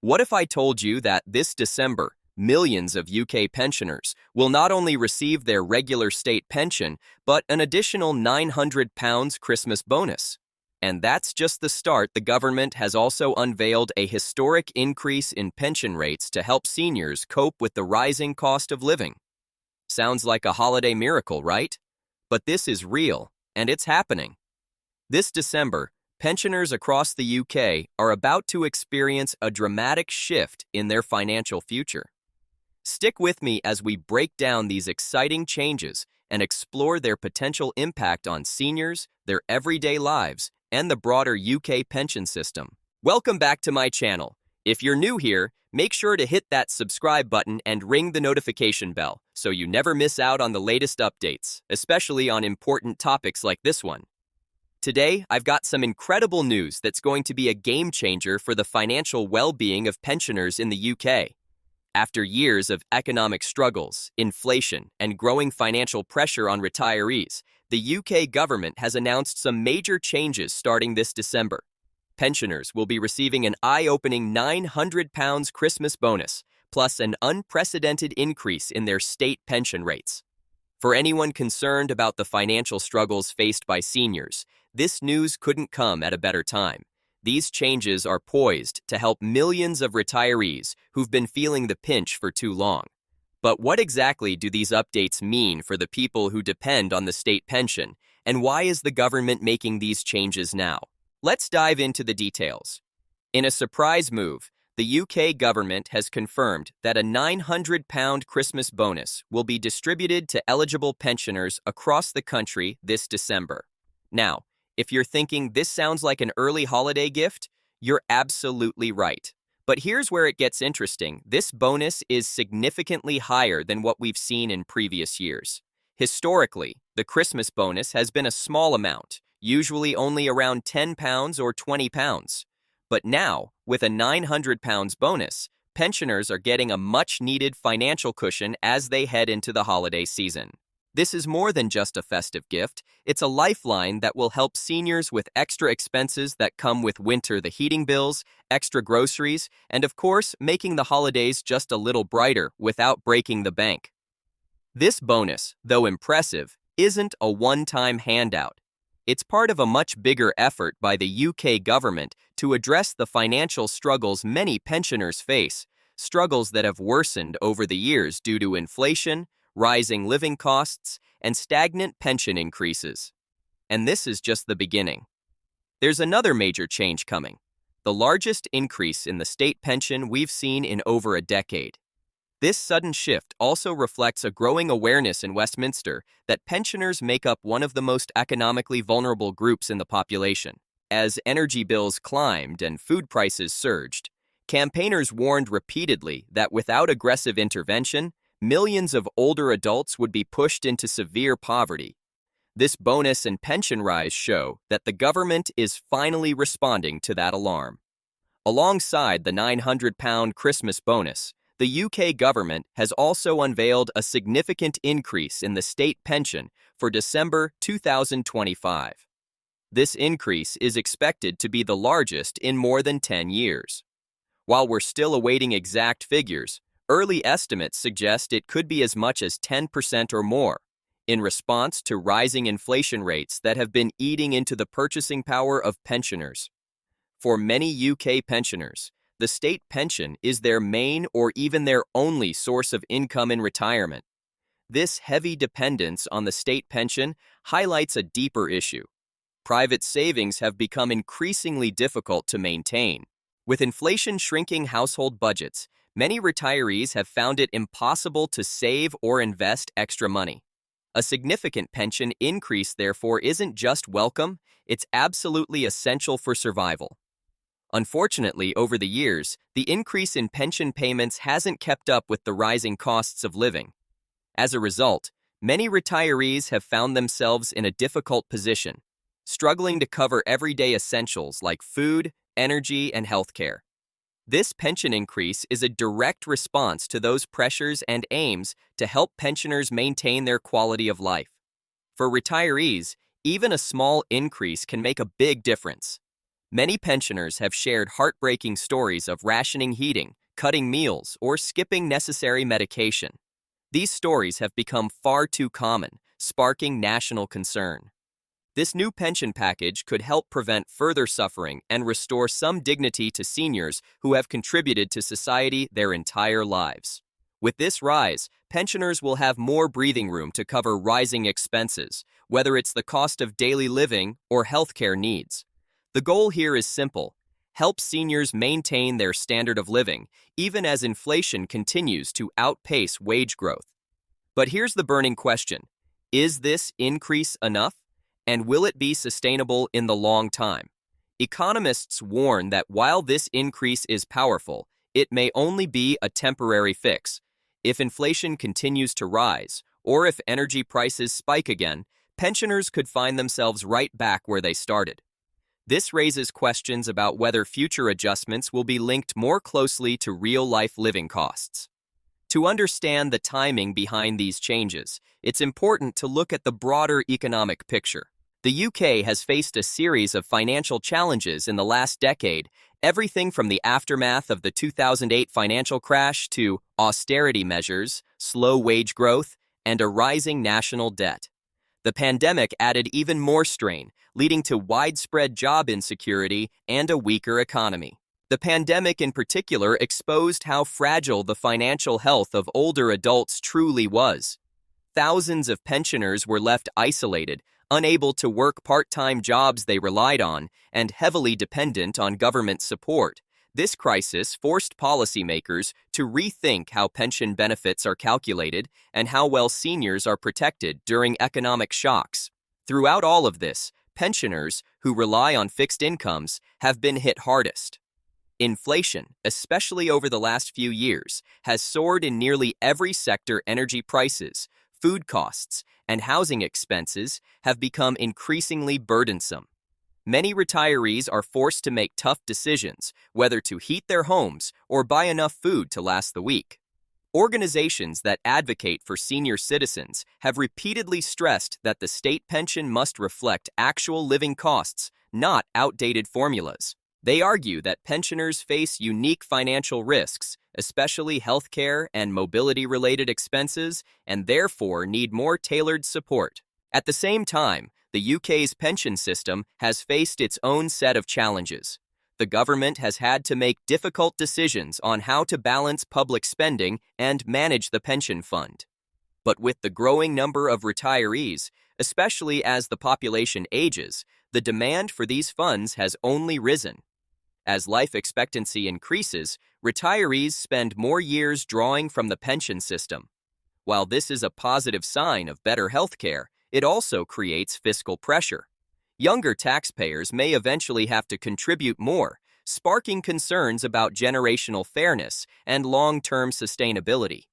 What if I told you that this December, millions of UK pensioners will not only receive their regular state pension, but an additional £900 Christmas bonus? And that's just the start. The government has also unveiled a historic increase in pension rates to help seniors cope with the rising cost of living. Sounds like a holiday miracle, right? But this is real, and it's happening. This December, pensioners across the UK are about to experience a dramatic shift in their financial future. Stick with me as we break down these exciting changes and explore their potential impact on seniors, their everyday lives, and the broader UK pension system. Welcome back to my channel. If you're new here, make sure to hit that subscribe button and ring the notification bell so you never miss out on the latest updates, especially on important topics like this one. Today, I've got some incredible news that's going to be a game changer for the financial well-being of pensioners in the UK. After years of economic struggles, inflation, and growing financial pressure on retirees, the UK government has announced some major changes starting this December. Pensioners will be receiving an eye-opening £900 Christmas bonus, plus an unprecedented increase in their state pension rates. For anyone concerned about the financial struggles faced by seniors, this news couldn't come at a better time. These changes are poised to help millions of retirees who've been feeling the pinch for too long. But what exactly do these updates mean for the people who depend on the state pension, and why is the government making these changes now? Let's dive into the details. In a surprise move, the UK government has confirmed that a £900 Christmas bonus will be distributed to eligible pensioners across the country this December. Now, if you're thinking this sounds like an early holiday gift, you're absolutely right. But here's where it gets interesting. This bonus is significantly higher than what we've seen in previous years. Historically, the Christmas bonus has been a small amount, usually only around £10 or £20. But now, with a £900 bonus, pensioners are getting a much-needed financial cushion as they head into the holiday season. This is more than just a festive gift. It's a lifeline that will help seniors with extra expenses that come with winter, the heating bills, extra groceries, and of course, making the holidays just a little brighter without breaking the bank. This bonus, though impressive, isn't a one-time handout. It's part of a much bigger effort by the UK government to address the financial struggles many pensioners face, struggles that have worsened over the years due to inflation, rising living costs, and stagnant pension increases. And this is just the beginning. There's another major change coming, the largest increase in the state pension we've seen in over a decade. This sudden shift also reflects a growing awareness in Westminster that pensioners make up one of the most economically vulnerable groups in the population. As energy bills climbed and food prices surged, campaigners warned repeatedly that without aggressive intervention, millions of older adults would be pushed into severe poverty. This bonus and pension rise show that the government is finally responding to that alarm. Alongside the £900 Christmas bonus, the UK government has also unveiled a significant increase in the state pension for December 2025. This increase is expected to be the largest in more than 10 years. While we're still awaiting exact figures, early estimates suggest it could be as much as 10% or more, in response to rising inflation rates that have been eating into the purchasing power of pensioners. For many UK pensioners, the state pension is their main or even their only source of income in retirement. This heavy dependence on the state pension highlights a deeper issue. Private savings have become increasingly difficult to maintain. With inflation shrinking household budgets, many retirees have found it impossible to save or invest extra money. A significant pension increase, therefore, isn't just welcome, it's absolutely essential for survival. Unfortunately, over the years, the increase in pension payments hasn't kept up with the rising costs of living. As a result, many retirees have found themselves in a difficult position, struggling to cover everyday essentials like food, energy, and healthcare. This pension increase is a direct response to those pressures and aims to help pensioners maintain their quality of life. For retirees, even a small increase can make a big difference. Many pensioners have shared heartbreaking stories of rationing heating, cutting meals, or skipping necessary medication. These stories have become far too common, sparking national concern. This new pension package could help prevent further suffering and restore some dignity to seniors who have contributed to society their entire lives. With this rise, pensioners will have more breathing room to cover rising expenses, whether it's the cost of daily living or healthcare needs. The goal here is simple: help seniors maintain their standard of living, even as inflation continues to outpace wage growth. But here's the burning question: is this increase enough? And will it be sustainable in the long time? Economists warn that while this increase is powerful, it may only be a temporary fix. If inflation continues to rise, or if energy prices spike again, pensioners could find themselves right back where they started. This raises questions about whether future adjustments will be linked more closely to real-life living costs. To understand the timing behind these changes, it's important to look at the broader economic picture. The UK has faced a series of financial challenges in the last decade, everything from the aftermath of the 2008 financial crash to austerity measures, slow wage growth, and a rising national debt. The pandemic added even more strain, leading to widespread job insecurity and a weaker economy. The pandemic in particular exposed how fragile the financial health of older adults truly was. Thousands of pensioners were left isolated, unable to work part-time jobs they relied on, and heavily dependent on government support. This crisis forced policymakers to rethink how pension benefits are calculated and how well seniors are protected during economic shocks. Throughout all of this, pensioners, who rely on fixed incomes, have been hit hardest. Inflation, especially over the last few years, has soared in nearly every sector. Energy prices, food costs, and housing expenses have become increasingly burdensome. Many retirees are forced to make tough decisions, whether to heat their homes or buy enough food to last the week. Organizations that advocate for senior citizens have repeatedly stressed that the state pension must reflect actual living costs, not outdated formulas. They argue that pensioners face unique financial risks, especially healthcare and mobility-related expenses, and therefore need more tailored support. At the same time, the UK's pension system has faced its own set of challenges. The government has had to make difficult decisions on how to balance public spending and manage the pension fund. But with the growing number of retirees, especially as the population ages, the demand for these funds has only risen. As life expectancy increases, retirees spend more years drawing from the pension system. While this is a positive sign of better health care, it also creates fiscal pressure. Younger taxpayers may eventually have to contribute more, sparking concerns about generational fairness and long-term sustainability.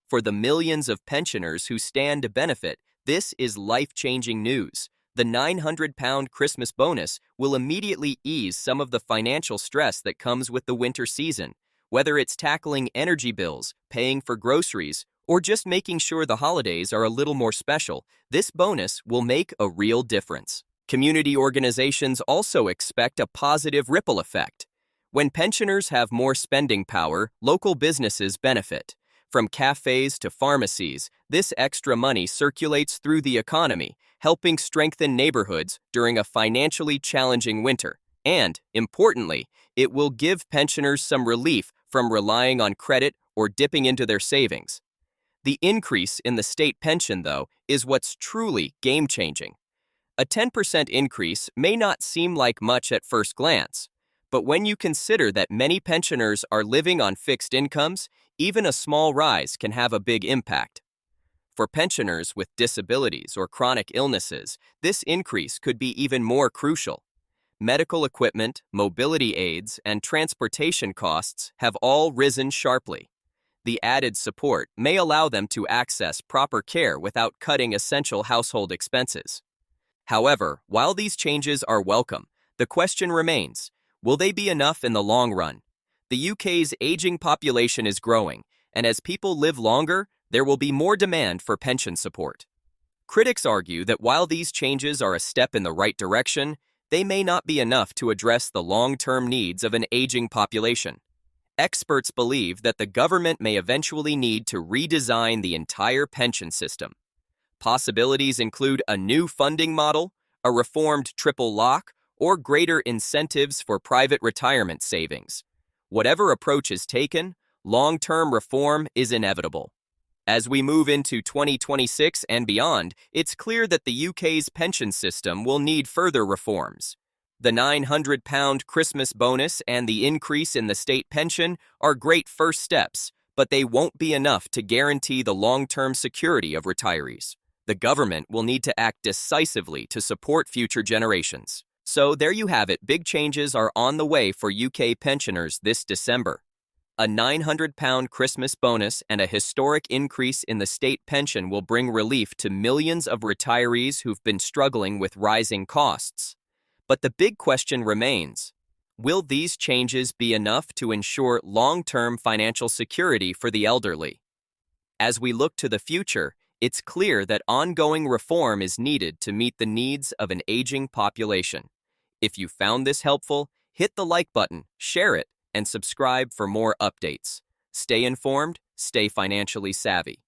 For the millions of pensioners who stand to benefit, this is life-changing news. The £900 Christmas bonus will immediately ease some of the financial stress that comes with the winter season, whether it's tackling energy bills, paying for groceries, or just making sure the holidays are a little more special. This bonus will make a real difference. Community organizations also expect a positive ripple effect. When pensioners have more spending power, local businesses benefit. From cafes to pharmacies, this extra money circulates through the economy, helping strengthen neighborhoods during a financially challenging winter. And, importantly, it will give pensioners some relief from relying on credit or dipping into their savings. The increase in the state pension, though, is what's truly game-changing. A 10% increase may not seem like much at first glance, but when you consider that many pensioners are living on fixed incomes, even a small rise can have a big impact. For pensioners with disabilities or chronic illnesses, this increase could be even more crucial. Medical equipment, mobility aids, and transportation costs have all risen sharply. The added support may allow them to access proper care without cutting essential household expenses. However, while these changes are welcome, the question remains: will they be enough in the long run? The UK's aging population is growing, and as people live longer, there will be more demand for pension support. Critics argue that while these changes are a step in the right direction, they may not be enough to address the long-term needs of an aging population. Experts believe that the government may eventually need to redesign the entire pension system. Possibilities include a new funding model, a reformed triple lock, or greater incentives for private retirement savings. Whatever approach is taken, long-term reform is inevitable. As we move into 2026 and beyond, it's clear that the UK's pension system will need further reforms. The £900 Christmas bonus and the increase in the state pension are great first steps, but they won't be enough to guarantee the long-term security of retirees. The government will need to act decisively to support future generations. So there you have it, big changes are on the way for UK pensioners this December. A £900 Christmas bonus and a historic increase in the state pension will bring relief to millions of retirees who've been struggling with rising costs. But the big question remains, will these changes be enough to ensure long-term financial security for the elderly? As we look to the future, it's clear that ongoing reform is needed to meet the needs of an aging population. If you found this helpful, hit the like button, share it, and subscribe for more updates. Stay informed, stay financially savvy.